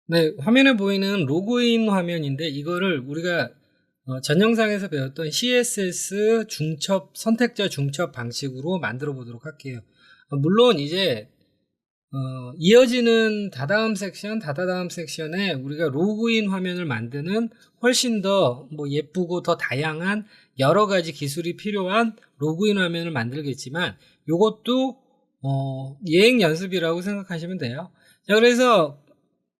네, 화면에 보이는 로그인 화면인데 이거를 우리가 전 영상에서 배웠던 CSS 중첩, 선택자 중첩 방식으로 만들어 보도록 할게요. 물론 이제 이어지는 다다음 섹션, 다다다음 섹션에 우리가 로그인 화면을 만드는 훨씬 더 예쁘고 더 다양한 여러 가지 기술이 필요한 로그인 화면을 만들겠지만 이것도 예행 연습이라고 생각하시면 돼요. 자, 그래서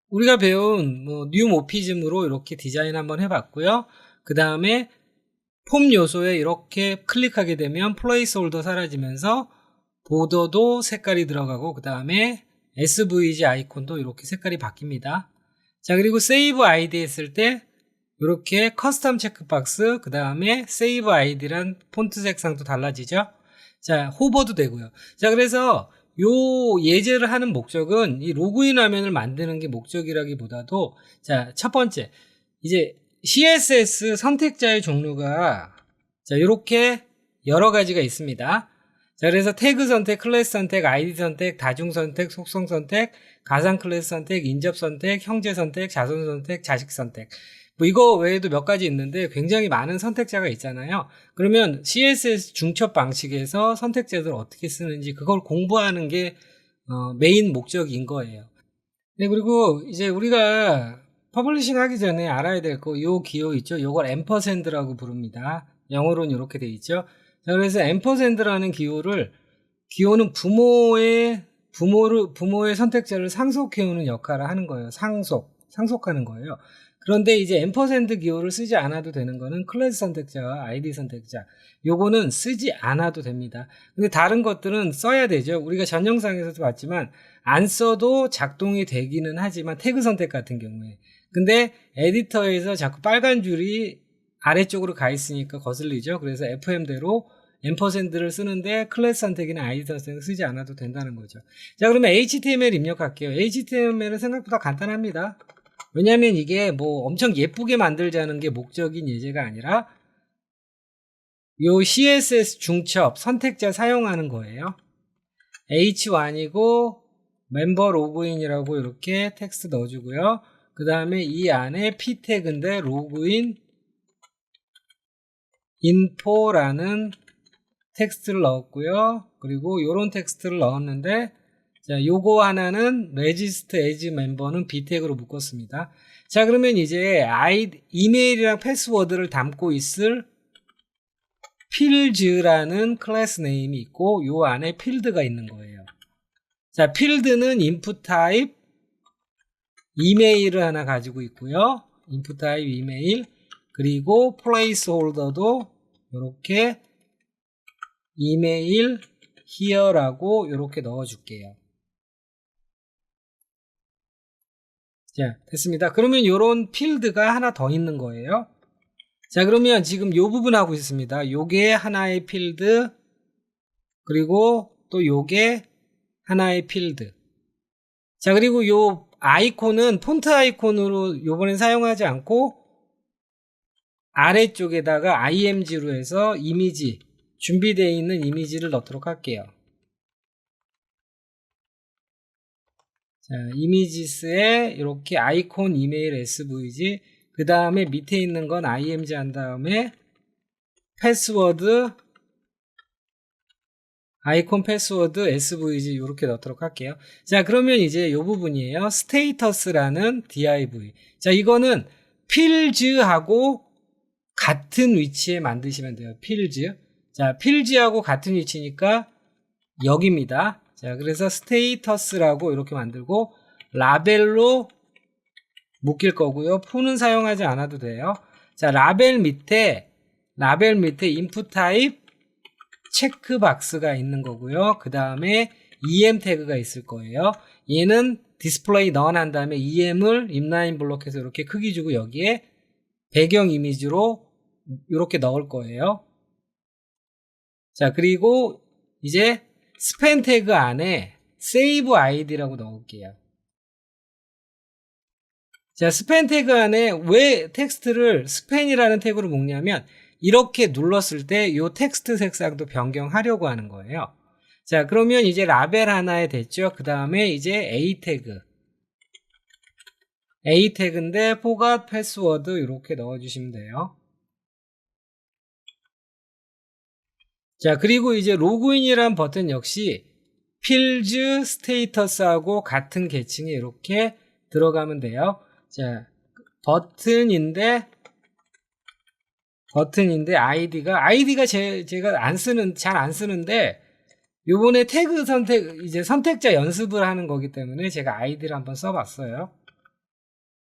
우리가 배운 뉴 모피즘으로 이렇게 디자인 한번 해봤고요. 그 다음에 폼 요소에 이렇게 클릭하게 되면 플레이스 홀더 사라지면서 보더도 색깔이 들어가고 그 다음에 SVG 아이콘도 이렇게 색깔이 바뀝니다. 자, 그리고 세이브 아이디 했을 때 이렇게 커스텀 체크박스, 그 다음에 세이브 아이디란 폰트 색상도 달라지죠. 자, 호버도 되고요. 자, 그래서 요 예제를 하는 목적은 이 로그인 화면을 만드는 게 목적이라기보다도, 자, 첫 번째, 이제 CSS 선택자의 종류가 자, 이렇게 여러 가지가 있습니다. 자, 그래서 태그 선택, 클래스 선택, 아이디 선택, 다중 선택, 속성 선택, 가상 클래스 선택, 인접 선택, 형제 선택, 자손 선택, 자식 선택. 이거 외에도 몇 가지 있는데 굉장히 많은 선택자가 있잖아요. 그러면 CSS 중첩 방식에서 선택자들을 어떻게 쓰는지 그걸 공부하는 게 메인 목적인 거예요. 네, 그리고 이제 우리가 퍼블리싱 하기 전에 알아야 될 요 기호 있죠? 요걸 앰퍼샌드라고 부릅니다. 영어로는 이렇게 돼 있죠? 자, 그래서 앰퍼샌드라는 기호는 부모의 선택자를 상속해오는 역할을 하는 거예요. 상속하는 거예요. 그런데 이제 앰퍼샌드 기호를 쓰지 않아도 되는 거는 클래스 선택자와 아이디 선택자. 요거는 쓰지 않아도 됩니다. 근데 다른 것들은 써야 되죠. 우리가 전 영상에서도 봤지만 안 써도 작동이 되기는 하지만 태그 선택 같은 경우에. 근데 에디터에서 자꾸 빨간 줄이 아래쪽으로 가 있으니까 거슬리죠. 그래서 FM대로 앰퍼샌드를 쓰는데 클래스 선택이나 아이디 선택을 쓰지 않아도 된다는 거죠. 자, 그러면 HTML 입력할게요. HTML은 생각보다 간단합니다. 왜냐면 이게 엄청 예쁘게 만들자는 게 목적인 예제가 아니라 요 CSS 중첩 선택자 사용하는 거예요. H1이고 멤버 로그인이라고 이렇게 텍스트 넣어주고요. 그 다음에 이 안에 P 태그인데 로그인 인포라는 텍스트를 넣었고요. 그리고 요런 텍스트를 넣었는데 자, 요거 하나는 register as member는 B 태그로 묶었습니다. 자, 그러면 이제 이메일이랑 패스워드를 담고 있을 fields라는 클래스 네임이 있고 요 안에 필드가 있는 거예요. 자, 필드는 input type 이메일을 하나 가지고 있고요. input type 이메일 그리고 placeholder도 이렇게 이메일 here라고 이렇게 넣어줄게요. 자, 됐습니다. 그러면 이런 필드가 하나 더 있는 거예요. 자, 그러면 지금 요 부분 하고 있습니다. 요게 하나의 필드, 그리고 또 요게 하나의 필드. 자, 그리고 요 아이콘은 폰트 아이콘으로 요번엔 사용하지 않고 아래쪽에다가 img로 해서 이미지, 준비되어 있는 이미지를 넣도록 할게요. 자, 이미지스에 이렇게 아이콘 이메일 svg, 그 다음에 밑에 있는 건 img 한 다음에 패스워드, 아이콘 패스워드 svg 이렇게 넣도록 할게요. 자, 그러면 이제 이 부분이에요. 스테이터스라는 div. 자, 이거는 필즈하고 같은 위치에 만드시면 돼요. 필즈. 자, 필즈하고 같은 위치니까 여기입니다. 자, 그래서 스테이터스라고 이렇게 만들고 라벨로 묶일 거고요. 폰은 사용하지 않아도 돼요. 자, 라벨 밑에 input type 체크박스가 있는 거고요. 그 다음에 em 태그가 있을 거예요. 얘는 디스플레이 none 한 다음에 em을 inline 블록해서 이렇게 크기 주고 여기에 배경 이미지로 이렇게 넣을 거예요. 자, 그리고 이제 스팬 태그 안에 save id라고 넣을게요. 자, 스팬 태그 안에 왜 텍스트를 스팬이라는 태그로 묶냐면 이렇게 눌렀을 때 이 텍스트 색상도 변경하려고 하는 거예요. 자, 그러면 이제 라벨 하나에 됐죠. 그 다음에 이제 A 태그. A 태그인데 forgot password 이렇게 넣어주시면 돼요. 자, 그리고 이제 로그인이란 버튼 역시 필즈 스테이터스하고 같은 계층에 이렇게 들어가면 돼요. 자, 버튼인데 아이디가 제가 잘 안 쓰는데 요번에 태그 이제 선택자 연습을 하는 거기 때문에 제가 아이디를 한번 써봤어요.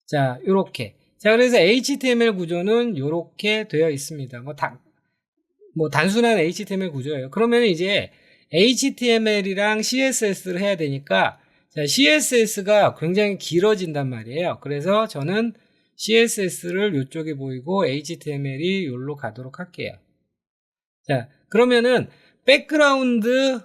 자, 요렇게. 자, 그래서 HTML 구조는 요렇게 되어 있습니다. 뭐 단순한 HTML 구조예요. 그러면 이제 HTML이랑 CSS를 해야 되니까, 자, CSS가 굉장히 길어진단 말이에요. 그래서 저는 CSS를 요쪽에 보이고 HTML이 요로 가도록 할게요. 자, 그러면은 백그라운드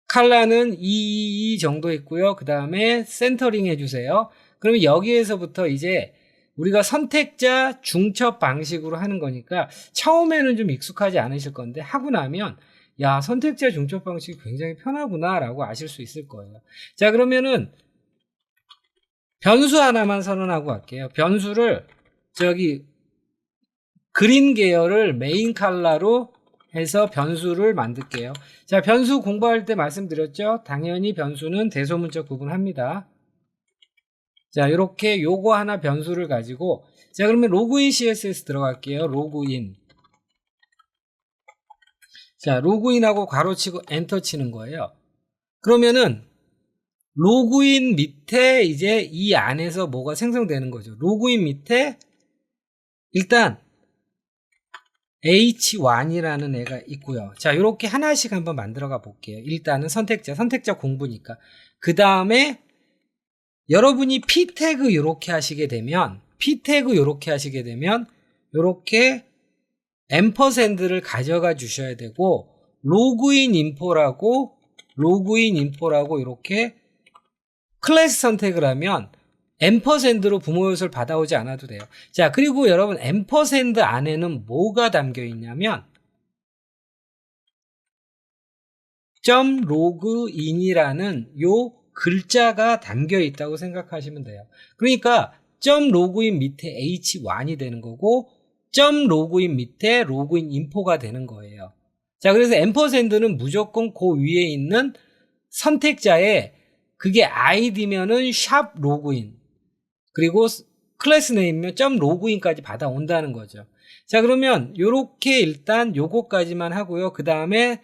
컬러는 222 정도 있고요. 그 다음에 센터링 해주세요. 그러면 여기에서부터 이제 우리가 선택자 중첩 방식으로 하는 거니까 처음에는 좀 익숙하지 않으실 건데 하고 나면 야, 선택자 중첩 방식이 굉장히 편하구나 라고 아실 수 있을 거예요. 자, 그러면은 변수 하나만 선언하고 갈게요. 변수를 저기 그린 계열을 메인 컬러로 해서 변수를 만들게요. 자, 변수 공부할 때 말씀드렸죠? 당연히 변수는 대소문자 구분합니다. 자, 이렇게 요거 하나 변수를 가지고, 자, 그러면 로그인 CSS 들어갈게요. 로그인. 자, 로그인하고 괄호치고 엔터 치는 거예요. 그러면은 로그인 밑에 이제 이 안에서 뭐가 생성되는 거죠. 로그인 밑에 일단 H1이라는 애가 있고요. 자, 이렇게 하나씩 한번 만들어가 볼게요. 일단은 선택자 공부니까. 그 다음에 여러분이 P 태그 이렇게 하시게 되면 이렇게 앰퍼샌드를 가져가 주셔야 되고 로그인 인포라고 이렇게 클래스 선택을 하면 앰퍼샌드로 부모 요소를 받아오지 않아도 돼요. 자, 그리고 여러분 앰퍼샌드 안에는 뭐가 담겨 있냐면 .로그인이라는 요 글자가 담겨 있다고 생각하시면 돼요. 그러니까 .로그인 밑에 H1이 되는 거고 .로그인 밑에 로그인 인포가 되는 거예요. 자, 그래서 앰퍼샌드는 무조건 그 위에 있는 선택자에 그게 아이디면은 샵 로그인 그리고 클래스 네임이면 .로그인까지 받아온다는 거죠. 자, 그러면 요렇게 일단 요거까지만 하고요. 그 다음에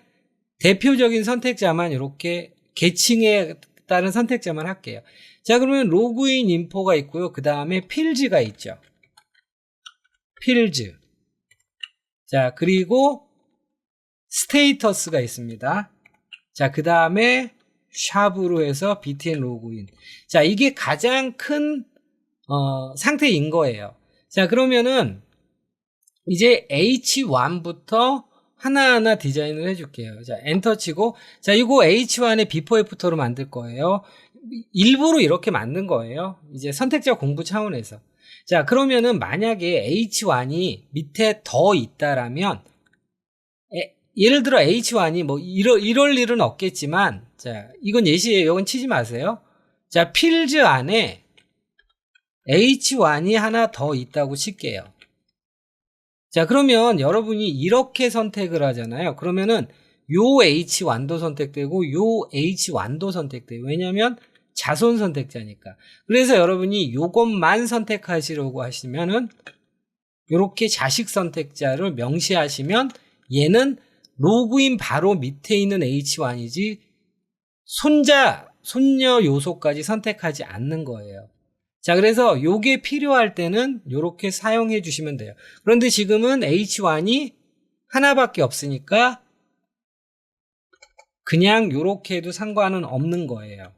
대표적인 선택자만 이렇게 계층에 따른 선택자만 할게요. 자, 그러면 로그인 인포가 있고요. 그 다음에 필즈가 있죠. 필즈. 자, 그리고 스테이터스가 있습니다. 자, 그 다음에 샵으로 해서 btn 로그인. 자, 이게 가장 큰 상태인 거예요. 자, 그러면은 이제 H1부터 하나하나 디자인을 해줄게요. 자, 엔터 치고, 자, 이거 H1의 비포 애프터로 만들 거예요. 일부러 이렇게 만든 거예요. 이제 선택자 공부 차원에서. 자, 그러면은 만약에 H1이 밑에 더 있다라면, 예를 들어 H1이 뭐 이럴 일은 없겠지만, 자, 이건 예시예요. 이건 치지 마세요. 자, 필즈 안에 H1이 하나 더 있다고 칠게요. 자, 그러면 여러분이 이렇게 선택을 하잖아요. 그러면은 요 H1도 선택되고 요 H1도 선택돼요. 왜냐면 자손 선택자니까. 그래서 여러분이 요것만 선택하시려고 하시면은 요렇게 자식 선택자를 명시하시면 얘는 로그인 바로 밑에 있는 H1이지 손녀 요소까지 선택하지 않는 거예요. 자, 그래서 요게 필요할 때는 요렇게 사용해 주시면 돼요. 그런데 지금은 H1이 하나밖에 없으니까 그냥 요렇게 해도 상관은 없는 거예요.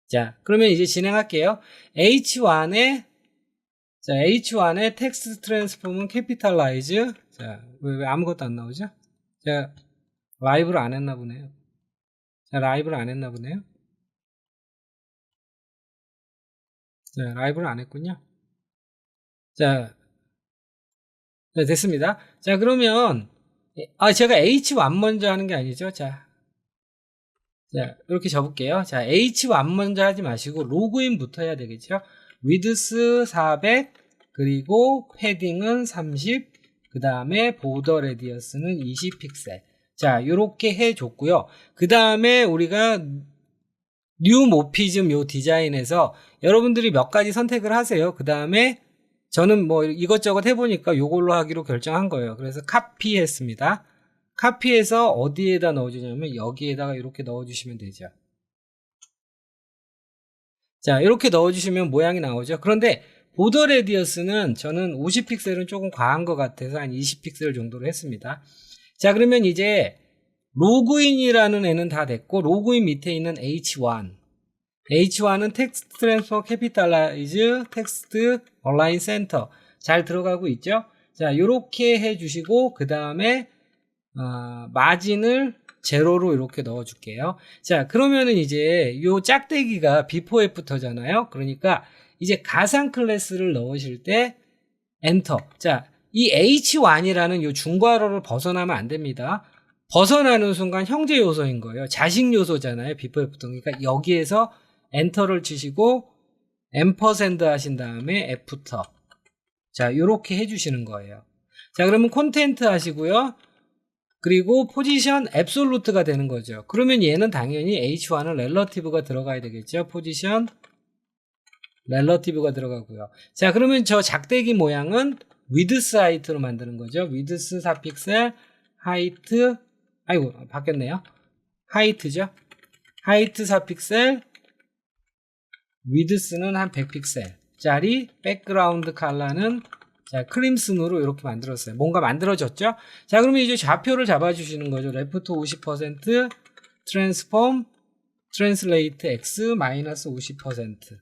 자, 그러면 이제 진행할게요. H1에 텍스트 트랜스폼은 캐피탈라이즈. 자, 왜 아무것도 안 나오죠? 제가 라이브를 안 했나 보네요. 자, 라이브를 안 했군요. 자, 네, 됐습니다. 자, 그러면 제가 H1 먼저 하는 게 아니죠. 자, 자, 이렇게 접을게요. 자, H1 먼저 하지 마시고 로그인부터 해야 되겠죠. width 400, 그리고 패딩은 30, 그 다음에 보더 레디어스는 20 픽셀. 자, 요렇게 해줬고요. 그 다음에 우리가 뉴 모피즘 요 디자인에서 여러분들이 몇 가지 선택을 하세요. 그 다음에 저는 뭐 이것저것 해보니까 요걸로 하기로 결정한 거예요. 그래서 카피했습니다. 카피해서 어디에다 넣어주냐면 여기에다가 이렇게 넣어주시면 되죠. 자, 이렇게 넣어주시면 모양이 나오죠. 그런데 보더 레디어스는 저는 50픽셀은 조금 과한 것 같아서 한 20픽셀 정도로 했습니다. 자, 그러면 이제 로그인이라는 애는 다 됐고 로그인 밑에 있는 H1. H1은 텍스트 트랜스퍼 캐피탈라이즈 텍스트 얼라인 센터 잘 들어가고 있죠. 자, 요렇게 해주시고 그 다음에 마진을 제로로 이렇게 넣어 줄게요. 자, 그러면은 이제 요 짝대기가 before after잖아요. 그러니까 이제 가상 클래스를 넣으실 때 엔터. 자, 이 H1이라는 요 중괄호를 벗어나면 안 됩니다. 벗어나는 순간 형제 요소인 거예요. 자식 요소잖아요. before after. 그러니까 여기에서 엔터를 치시고 앰퍼샌드 하신 다음에 애프터. 자, 요렇게 해주시는 거예요. 자, 그러면 콘텐트 하시고요. 그리고 포지션 앱솔루트가 되는 거죠. 그러면 얘는 당연히 H1은 렐러티브가 들어가야 되겠죠. 포지션 렐러티브가 들어가고요. 자, 그러면 저 작대기 모양은 위드스 하이트로 만드는 거죠. 위드스 4픽셀, 하이트, 아이고 바뀌었네요. 하이트죠. 하이트 4픽셀, 위드스는 한 100픽셀 짜리, 백그라운드 컬러는 자, 크림슨으로 이렇게 만들었어요. 뭔가 만들어졌죠? 자, 그러면 이제 좌표를 잡아주시는 거죠. 레프트 50%, 트랜스폼, 트랜슬레이트 X 마이너스 50%.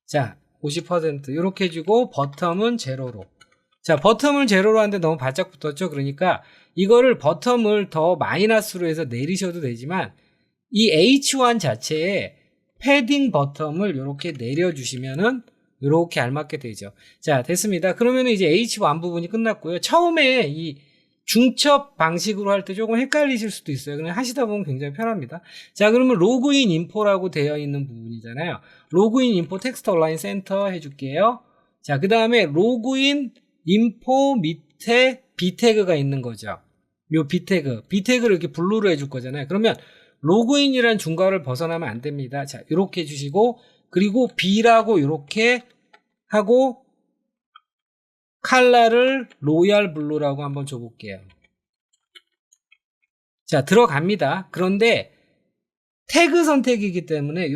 자, 50% 이렇게 해주고 버텀은 제로로. 자, 버텀을 제로로 하는데 너무 바짝 붙었죠? 그러니까 이거를 버텀을 더 마이너스로 해서 내리셔도 되지만 이 H1 자체에 패딩 버텀을 이렇게 내려주시면은 이렇게 알맞게 되죠. 자, 됐습니다. 그러면 이제 H1 부분이 끝났고요. 처음에 이 중첩 방식으로 할 때 조금 헷갈리실 수도 있어요. 그냥 하시다 보면 굉장히 편합니다. 자, 그러면 로그인 인포라고 되어 있는 부분이잖아요. 로그인 인포 텍스트 얼라인 센터 해줄게요. 자, 그 다음에 로그인 인포 밑에 비태그가 있는 거죠. 요 비태그를 이렇게 블루로 해줄 거잖아요. 그러면 로그인이란 중괄호를 벗어나면 안 됩니다. 자, 이렇게 해주시고 그리고 B라고 이렇게 하고 컬러를 로얄 블루라고 한번 줘볼게요. 자, 들어갑니다. 그런데 태그 선택이기 때문에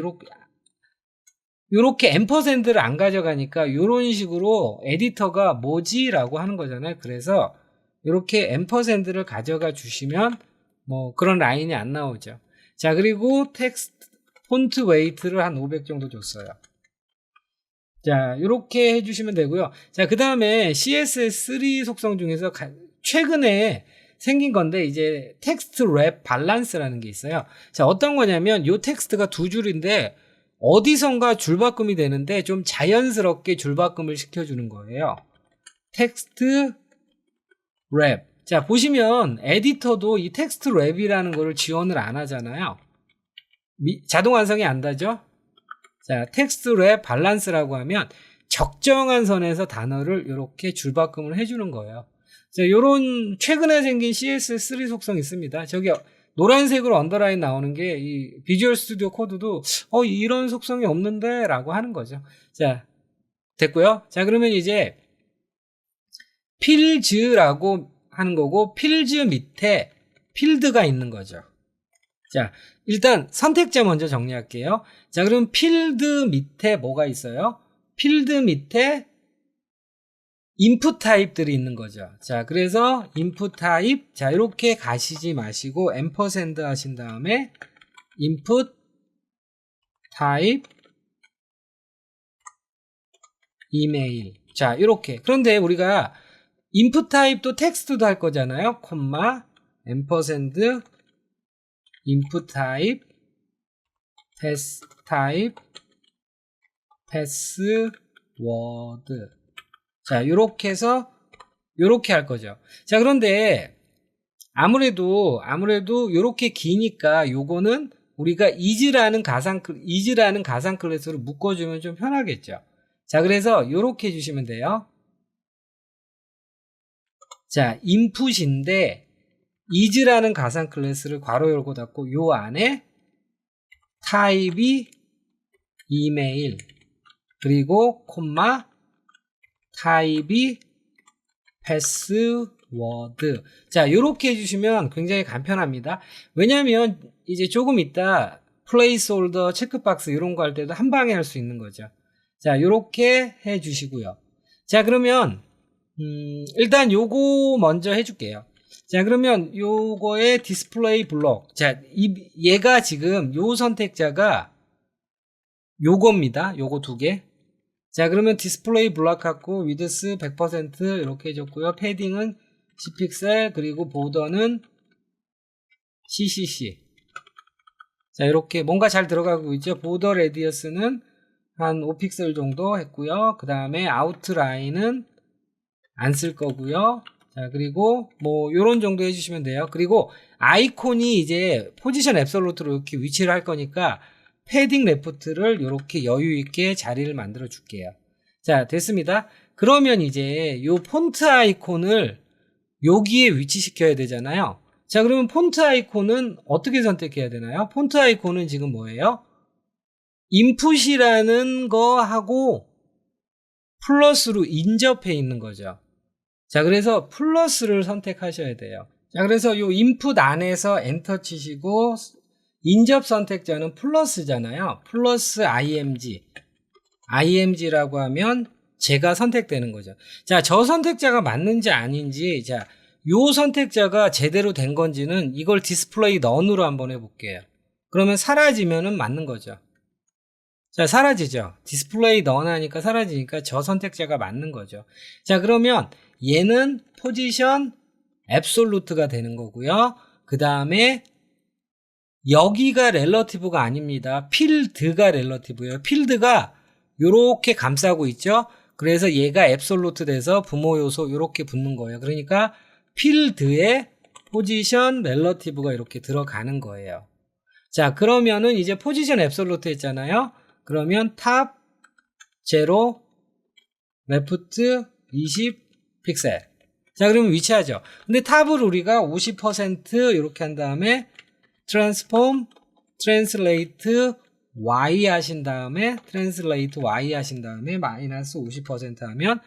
요렇게 앰퍼샌드를 안 가져가니까 요런 식으로 에디터가 뭐지? 라고 하는 거잖아요. 그래서 요렇게 앰퍼샌드를 가져가 주시면 뭐 그런 라인이 안 나오죠. 자, 그리고 텍스트 폰트 웨이트를 한 500 정도 줬어요. 자, 이렇게 해주시면 되고요. 자, 그 다음에 CSS3 속성 중에서 최근에 생긴 건데 이제 텍스트 랩 밸런스라는 게 있어요. 자, 어떤 거냐면 이 텍스트가 두 줄인데 어디선가 줄바꿈이 되는데 좀 자연스럽게 줄바꿈을 시켜주는 거예요. 텍스트 랩. 자, 보시면 에디터도 이 텍스트 랩이라는 거를 지원을 안 하잖아요. 자동 완성이 안 되죠? 자, 텍스트 랩 밸런스라고 하면 적정한 선에서 단어를 이렇게 줄바꿈을 해주는 거예요. 자, 요런 최근에 생긴 CSS3 속성 있습니다. 저기 노란색으로 언더라인 나오는 게 이 비주얼 스튜디오 코드도 이런 속성이 없는데 라고 하는 거죠. 자, 됐고요. 자, 그러면 이제 필즈라고 하는 거고 필즈 밑에 필드가 있는 거죠. 자, 일단 선택자 먼저 정리할게요. 자, 그럼 필드 밑에 뭐가 있어요? 필드 밑에 인풋 타입들이 있는 거죠. 자, 그래서 인풋 타입, 자, 이렇게 가시지 마시고 앰퍼샌드 하신 다음에 인풋 타입 이메일. 자, 이렇게. 그런데 우리가 인풋 타입도 텍스트도 할 거잖아요. 콤마 앰퍼샌드 인풋 타입 패스 타입 패스워드. 자, 요렇게 해서 요렇게 할 거죠. 자, 그런데 아무래도 요렇게 기니까 요거는 우리가 is라는 가상 클래스로 묶어주면 좀 편하겠죠. 자, 그래서 이렇게 해주시면 돼요. 자, input인데 is라는 가상 클래스를 괄호 열고 닫고 요 안에 타입이 이메일 그리고 콤마 타입이 패스워드. 자, 요렇게 해주시면 굉장히 간편합니다. 왜냐면 이제 조금 이따 플레이스홀더, 체크박스 이런 거 할 때도 한 방에 할 수 있는 거죠. 자, 요렇게 해주시고요. 자, 그러면 일단 요거 먼저 해줄게요. 자, 그러면 요거의 디스플레이 블록. 자, 얘가 지금 요 선택자가 요겁니다. 요거 두 개. 자, 그러면 디스플레이 블록 갖고 위드스 100% 이렇게 해줬고요. 패딩은 10픽셀 그리고 보더는 CCC. 자, 이렇게 뭔가 잘 들어가고 있죠. 보더 레디어스는 한 5픽셀 정도 했고요. 그 다음에 아웃라인은 안 쓸 거고요. 자, 그리고 뭐 요런 정도 해주시면 돼요. 그리고 아이콘이 이제 포지션 앱솔루트로 이렇게 위치를 할 거니까 패딩 레프트를 이렇게 여유 있게 자리를 만들어 줄게요. 자, 됐습니다. 그러면 이제 요 폰트 아이콘을 여기에 위치시켜야 되잖아요. 자, 그러면 폰트 아이콘은 어떻게 선택해야 되나요? 폰트 아이콘은 지금 뭐예요? 인풋이라는 거 하고 플러스로 인접해 있는 거죠. 자, 그래서 플러스를 선택하셔야 돼요. 자, 그래서 요 인풋 안에서 엔터 치시고 인접 선택자는 플러스잖아요. 플러스 img라고 하면 제가 선택되는 거죠. 자, 저 선택자가 맞는지 아닌지, 자, 요 선택자가 제대로 된 건지는 이걸 디스플레이 넌으로 한번 해볼게요. 그러면 사라지면은 맞는 거죠. 자, 사라지죠. 디스플레이 넌 하니까 사라지니까 저 선택자가 맞는 거죠. 자, 그러면 얘는 포지션 앱솔루트가 되는 거고요. 그 다음에 여기가 렐러티브가 아닙니다. 필드가 렐러티브예요. 필드가 요렇게 감싸고 있죠. 그래서 얘가 앱솔루트 돼서 부모 요소 요렇게 붙는 거예요. 그러니까 필드에 포지션 렐러티브가 이렇게 들어가는 거예요. 자, 그러면은 이제 포지션 앱솔루트 했잖아요. 그러면 탑 0 레프트 20 픽셀. 자, 그러면 위치하죠. 근데 탑을 우리가 50% 이렇게 한 다음에 트랜스폼 트랜슬레이트 Y 하신 다음에 트랜슬레이트 Y 하신 다음에 마이너스 50% 하면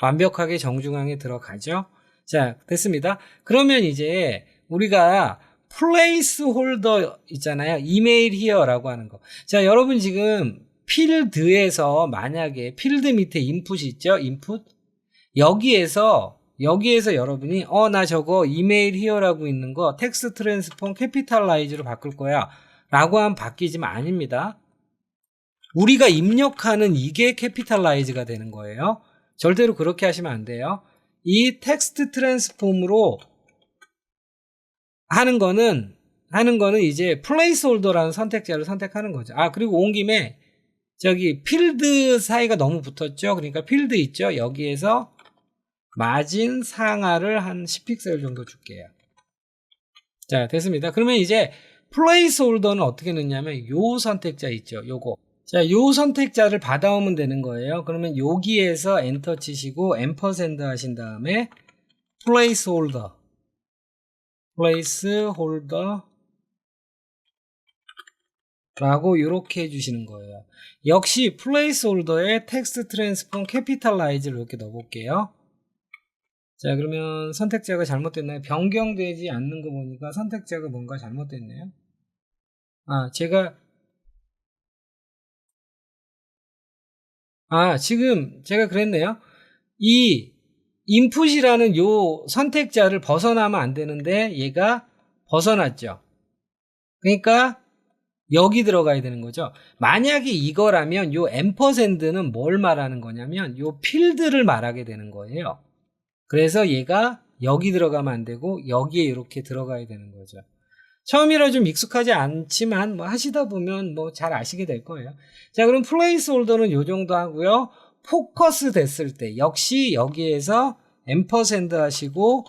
완벽하게 정중앙에 들어가죠. 자, 됐습니다. 그러면 이제 우리가 플레이스 홀더 있잖아요. 이메일 히어라고 하는 거. 자, 여러분 지금 필드에서 만약에 필드 밑에 인풋이 있죠. 인풋. 여기에서 여러분이 나 저거 이메일 히어라고 있는 거 텍스트 트랜스폼 캐피탈라이즈로 바꿀 거야 라고 하면 바뀌지만 아닙니다. 우리가 입력하는 이게 캐피탈라이즈가 되는 거예요. 절대로 그렇게 하시면 안 돼요. 이 텍스트 트랜스폼으로 하는 거는 이제 플레이스홀더라는 선택자를 선택하는 거죠. 아, 그리고 온 김에 저기 필드 사이가 너무 붙었죠. 그러니까 필드 있죠. 여기에서 마진 상하를 한 10픽셀 정도 줄게요. 자, 됐습니다. 그러면 이제 플레이스홀더는 어떻게 넣냐면 요 선택자 있죠. 요거. 자, 요 선택자를 받아오면 되는 거예요. 그러면 여기에서 엔터 치시고 앰퍼샌드 하신 다음에 플레이스홀더 라고 이렇게 해주시는 거예요. 역시 플레이스홀더에 텍스트 트랜스폼 캐피탈라이즈를 이렇게 넣어볼게요. 자, 그러면 선택자가 잘못됐나요? 변경되지 않는 거 보니까 선택자가 뭔가 잘못됐네요. 지금 제가 그랬네요. 이 인풋이라는 요 선택자를 벗어나면 안 되는데 얘가 벗어났죠. 그러니까 여기 들어가야 되는 거죠. 만약에 이거라면 요 앰퍼샌드는 뭘 말하는 거냐면 요 필드를 말하게 되는 거예요. 그래서 얘가 여기 들어가면 안 되고 여기에 이렇게 들어가야 되는 거죠. 처음이라 좀 익숙하지 않지만 뭐 하시다 보면 뭐 잘 아시게 될 거예요. 자, 그럼 플레이스홀더는 요 정도 하고요. 포커스 됐을 때 역시 여기에서 앰퍼샌드 하시고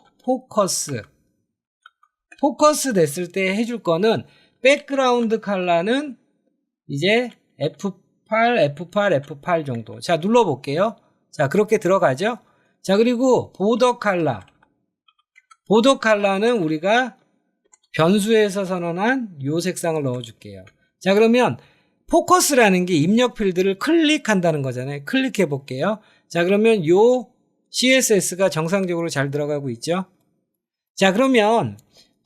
포커스 됐을 때 해줄 거는 백그라운드 컬러는 이제 F8, F8, F8 정도. 자, 눌러볼게요. 자, 그렇게 들어가죠. 자, 그리고 보더 컬러는 우리가 변수에서 선언한 요 색상을 넣어줄게요. 자, 그러면 포커스라는 게 입력 필드를 클릭한다는 거잖아요. 클릭해 볼게요. 자, 그러면 요 CSS가 정상적으로 잘 들어가고 있죠. 자, 그러면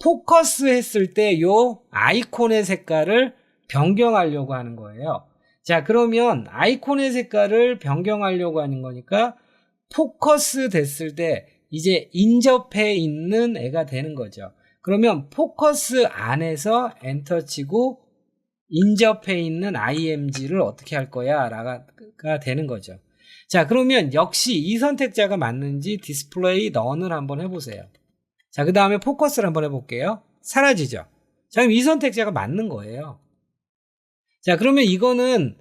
포커스 했을 때 요 아이콘의 색깔을 변경하려고 하는 거예요. 자, 그러면 아이콘의 색깔을 변경하려고 하는 거니까 포커스 됐을 때 이제 인접해 있는 애가 되는 거죠. 그러면 포커스 안에서 엔터 치고 인접해 있는 img를 어떻게 할 거야 라가 되는 거죠. 자, 그러면 역시 이 선택자가 맞는지 디스플레이 넌을 한번 해보세요. 자, 그 다음에 포커스를 한번 해볼게요. 사라지죠. 자, 그럼 이 선택자가 맞는 거예요. 자, 그러면 이거는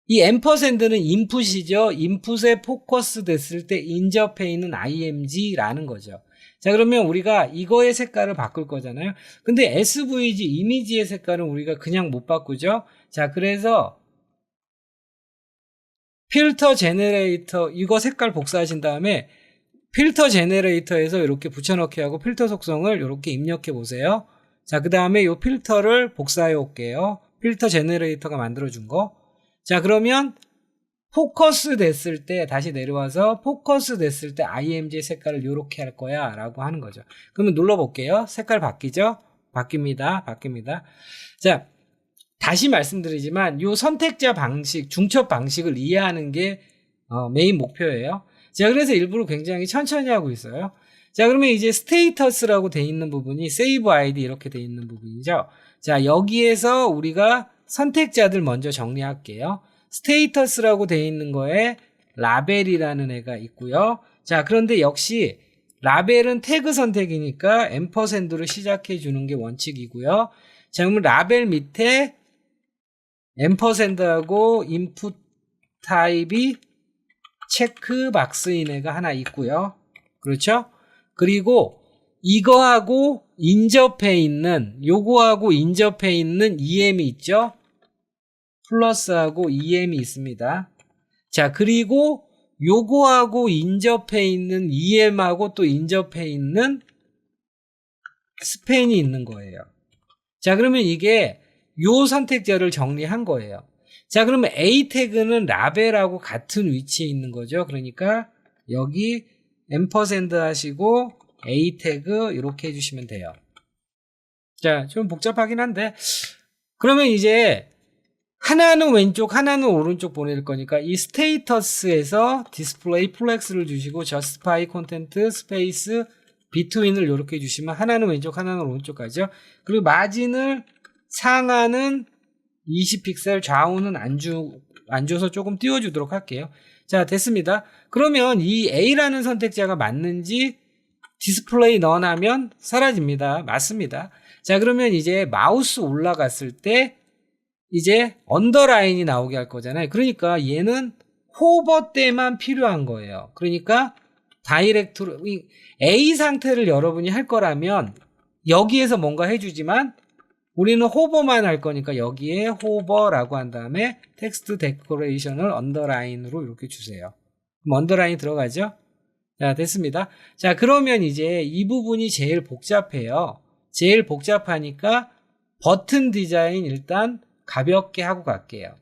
이 앰퍼샌드는 인풋이죠. 인풋에 포커스 됐을 때 인접해 있는 img라는 거죠. 자, 그러면 우리가 이거의 색깔을 바꿀 거잖아요. 근데 svg 이미지의 색깔은 우리가 그냥 못 바꾸죠. 자, 그래서 필터 제너레이터 이거 색깔 복사하신 다음에 필터 제너레이터에서 이렇게 붙여넣기 하고 필터 속성을 이렇게 입력해 보세요. 자, 그 다음에 이 필터를 복사해 올게요. 필터 제너레이터가 만들어준 거. 자, 그러면 포커스 됐을 때 다시 내려와서 포커스 됐을 때 img 색깔을 이렇게 할 거야 라고 하는 거죠. 그러면 눌러볼게요. 색깔 바뀌죠? 바뀝니다. 자, 다시 말씀드리지만 이 선택자 방식, 중첩 방식을 이해하는 게 메인 목표예요. 제가 그래서 일부러 굉장히 천천히 하고 있어요. 자, 그러면 이제 스테이터스라고 돼 있는 부분이 save id 이렇게 돼 있는 부분이죠. 자, 여기에서 우리가 선택자들 먼저 정리할게요. 스테이터스라고 돼 있는 거에 라벨이라는 애가 있고요. 자, 그런데 역시 라벨은 태그 선택이니까 앰퍼샌드로 시작해 주는 게 원칙이고요. 자, 그러면 라벨 밑에 앰퍼샌드하고 인풋 타입이 체크 박스인 애가 하나 있고요. 그렇죠? 그리고 이거하고 인접해 있는 요거하고 인접해 있는 EM이 있죠? 플러스하고 EM이 있습니다. 자, 그리고 요거하고 인접해 있는 EM하고 또 인접해 있는 스팬이 있는 거예요. 자, 그러면 이게 요 선택자를 정리한 거예요. 자, 그러면 A 태그는 라벨하고 같은 위치에 있는 거죠. 그러니까 여기 앰퍼샌드 하시고 A 태그 이렇게 해주시면 돼요. 자, 좀 복잡하긴 한데 그러면 이제 하나는 왼쪽 하나는 오른쪽 보낼 거니까 이 스테이터스에서 디스플레이 플렉스를 주시고 justify content space between을 이렇게 해주시면 하나는 왼쪽 하나는 오른쪽 가죠. 그리고 마진을 상하는 20픽셀 좌우는 안 줘서 조금 띄워주도록 할게요. 자, 됐습니다. 그러면 이 A라는 선택자가 맞는지 디스플레이 넌 하면 사라집니다. 맞습니다. 자, 그러면 이제 마우스 올라갔을 때 이제 언더라인이 나오게 할 거잖아요. 그러니까 얘는 호버 때만 필요한 거예요. 그러니까 다이렉트로 A 상태를 여러분이 할 거라면 여기에서 뭔가 해주지만 우리는 호버만 할 거니까 여기에 호버라고 한 다음에 텍스트 데코레이션을 언더라인으로 이렇게 주세요. 그럼 언더라인 들어가죠? 자, 됐습니다. 자, 그러면 이제 이 부분이 제일 복잡해요. 제일 복잡하니까 버튼 디자인 일단 가볍게 하고 갈게요.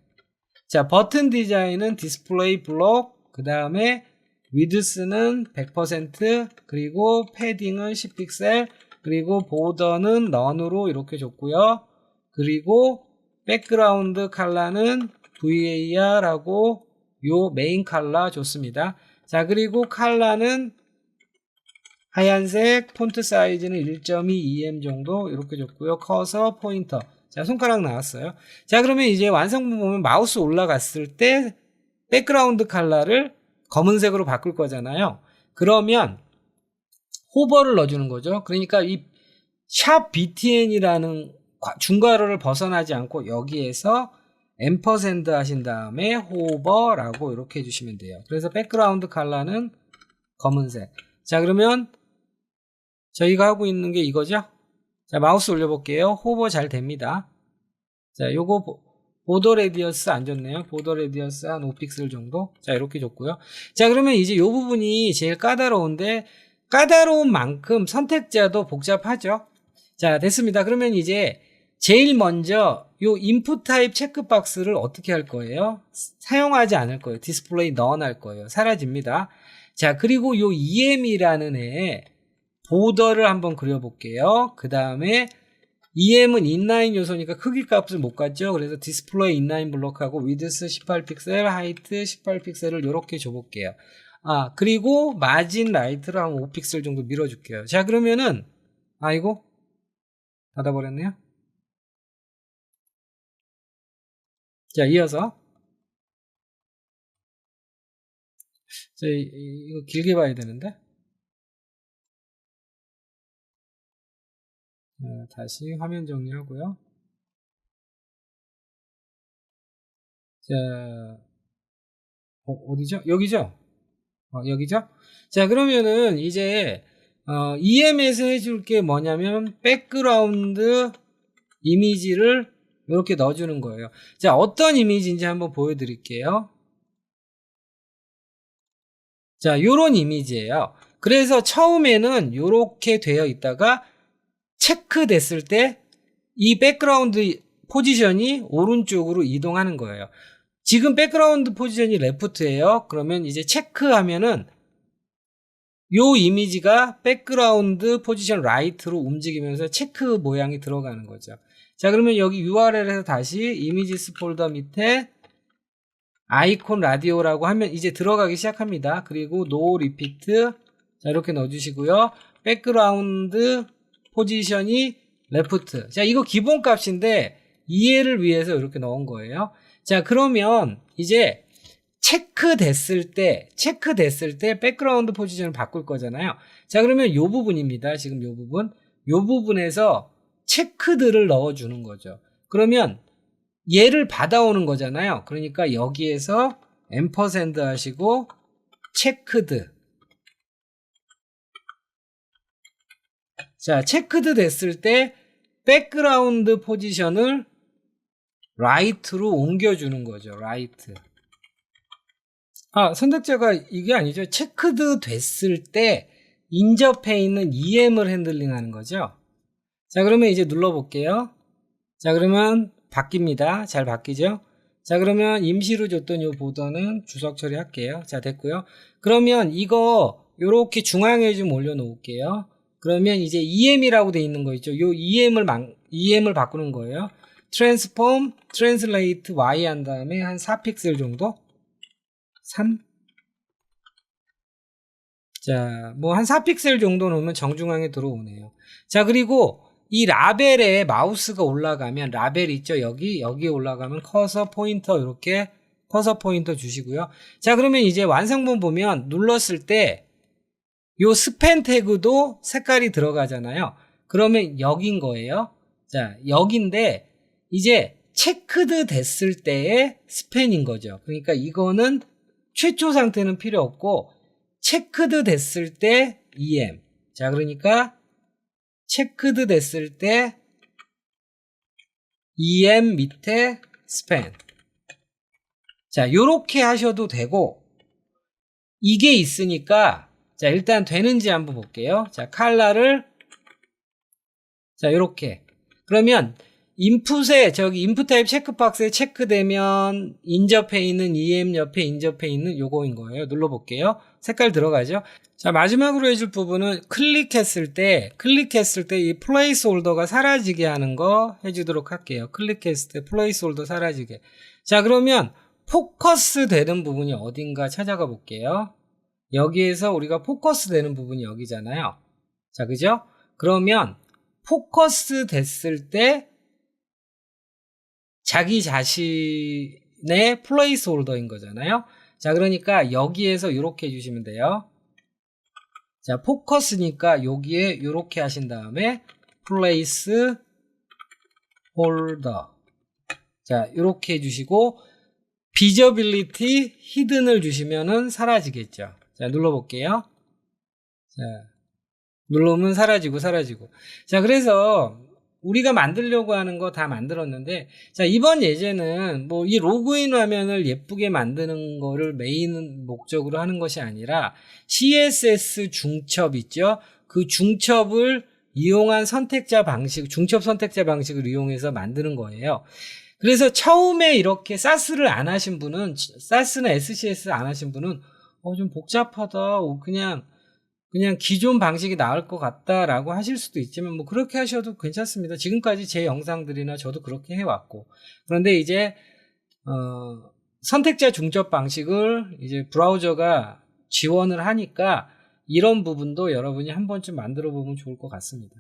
자, 버튼 디자인은 디스플레이 블록, 그 다음에 위드스는 100%, 그리고 패딩은 10픽셀, 그리고 보더는 넌으로 이렇게 줬고요. 그리고 백그라운드 컬러는 VAR하고 요 메인 컬러 줬습니다. 자, 그리고 컬러는 하얀색, 폰트 사이즈는 1.2 EM 정도 이렇게 줬고요. 커서, 포인터. 자, 손가락 나왔어요. 자, 그러면 이제 완성본 보면 마우스 올라갔을 때 백그라운드 컬러를 검은색으로 바꿀 거잖아요. 그러면 호버를 넣어주는 거죠. 그러니까 이 샵 btn이라는 중괄호를 벗어나지 않고 여기에서 앰퍼샌드 하신 다음에 호버라고 이렇게 해주시면 돼요. 그래서 백그라운드 컬러는 검은색. 자, 그러면 저희가 하고 있는 게 이거죠. 자, 마우스 올려볼게요. 호버 잘 됩니다. 자, 요거 보더 레디어스 안 좋네요. 보더 레디어스 한 5픽셀 정도. 자, 이렇게 줬고요. 자, 그러면 이제 요 부분이 제일 까다로운데, 까다로운 만큼 선택자도 복잡하죠. 자, 됐습니다. 그러면 이제 제일 먼저 요 인풋 타입 체크박스를 어떻게 할 거예요? 사용하지 않을 거예요. 디스플레이 none 할 거예요. 사라집니다. 자, 그리고 요 EM이라는 애에 보더를 한번 그려볼게요. 그 다음에 EM은 인라인 요소니까 크기 값을 못 갖죠. 그래서 디스플레이 인라인 블록하고 위드스 18픽셀, 하이트 18픽셀을 이렇게 줘볼게요. 아, 그리고 마진 라이트를 한 5픽셀 정도 밀어줄게요. 자, 그러면은 아이고 닫아버렸네요. 자, 이어서 자, 이거 길게 봐야 되는데 다시 화면 정리하고요. 자, 어디죠? 여기죠? 여기죠? 자, 그러면은 이제 EM에서 해줄 게 뭐냐면 백그라운드 이미지를 이렇게 넣어주는 거예요. 자, 어떤 이미지인지 한번 보여드릴게요. 자, 요런 이미지예요. 그래서 처음에는 요렇게 되어 있다가 체크 됐을 때 이 백그라운드 포지션이 오른쪽으로 이동하는 거예요. 지금 백그라운드 포지션이 레프트예요. 그러면 이제 체크하면은 요 이미지가 백그라운드 포지션 라이트로 움직이면서 체크 모양이 들어가는 거죠. 자, 그러면 여기 URL에서 다시 이미지스 폴더 밑에 아이콘 라디오라고 하면 이제 들어가기 시작합니다. 그리고 no repeat. 자, 이렇게 넣어주시고요. 백그라운드 포지션이 레프트. 자, 이거 기본 값인데 이해를 위해서 이렇게 넣은 거예요. 자, 그러면 이제 체크 됐을 때 백그라운드 포지션을 바꿀 거잖아요. 자, 그러면 요 부분입니다. 지금 요 부분. 요 부분에서 체크들을 넣어주는 거죠. 그러면 얘를 받아오는 거잖아요. 그러니까 여기에서 앰퍼샌드 하시고 체크드. 자, 체크드 됐을 때 백그라운드 포지션을 라이트로 옮겨주는 거죠. 라이트. 아, 선택자가 이게 아니죠. 체크드 됐을 때 인접해 있는 EM을 핸들링 하는 거죠. 자, 그러면 이제 눌러볼게요. 자, 그러면 바뀝니다. 잘 바뀌죠? 자, 그러면 임시로 줬던 이 보더는 주석 처리할게요. 자, 됐고요. 그러면 이거 요렇게 중앙에 좀 올려놓을게요. 그러면 이제 EM이라고 돼 있는 거 있죠. 요 EM을 바꾸는 거예요. Transform, Translate Y 한 다음에 한 4픽셀 정도? 3? 자, 뭐 한 4픽셀 정도 놓으면 정중앙에 들어오네요. 자, 그리고 이 라벨에 마우스가 올라가면 라벨 있죠? 여기에 올라가면 커서 포인터 이렇게 커서 포인터 주시고요. 자, 그러면 이제 완성본 보면 눌렀을 때 요 스팬 태그도 색깔이 들어가잖아요. 그러면 여긴 거예요. 자, 여긴데 이제 체크드 됐을 때의 스팬인 거죠. 그러니까 이거는 최초 상태는 필요 없고 체크드 됐을 때 EM. 자, 그러니까 체크드 됐을 때 EM 밑에 스팬. 자, 요렇게 하셔도 되고 이게 있으니까 자, 일단 되는지 한번 볼게요. 자, 컬러를 자, 요렇게. 그러면 인풋에 인풋 타입 체크박스에 체크되면 인접해 있는 EM 옆에 인접해 있는 요거인 거예요. 눌러볼게요. 색깔 들어가죠. 자, 마지막으로 해줄 부분은 클릭했을 때 이 플레이스 홀더가 사라지게 하는 거 해주도록 할게요. 클릭했을 때 플레이스 홀더 사라지게. 자, 그러면 포커스 되는 부분이 어딘가 찾아가 볼게요. 여기에서 우리가 포커스 되는 부분이 여기잖아요. 자, 그죠? 그러면 포커스 됐을 때 자기 자신의 플레이스 홀더인 거잖아요. 자, 그러니까 여기에서 이렇게 해주시면 돼요. 자, 포커스니까 여기에 이렇게 하신 다음에 플레이스 홀더. 자, 이렇게 해주시고 비저빌리티 히든을 주시면은 사라지겠죠. 자, 눌러볼게요. 자, 눌러오면 사라지고. 자, 그래서 우리가 만들려고 하는 거 다 만들었는데, 자, 이번 예제는 뭐 이 로그인 화면을 예쁘게 만드는 거를 메인 목적으로 하는 것이 아니라 CSS 중첩 있죠? 그 중첩을 이용한 중첩 선택자 방식을 이용해서 만드는 거예요. 그래서 처음에 이렇게 사스를 안 하신 분은, 사스나 SCS 안 하신 분은, 좀 복잡하다. 그냥 기존 방식이 나을 것 같다라고 하실 수도 있지만 뭐 그렇게 하셔도 괜찮습니다. 지금까지 제 영상들이나 저도 그렇게 해왔고. 그런데 이제 선택자 중첩 방식을 이제 브라우저가 지원을 하니까 이런 부분도 여러분이 한 번쯤 만들어 보면 좋을 것 같습니다.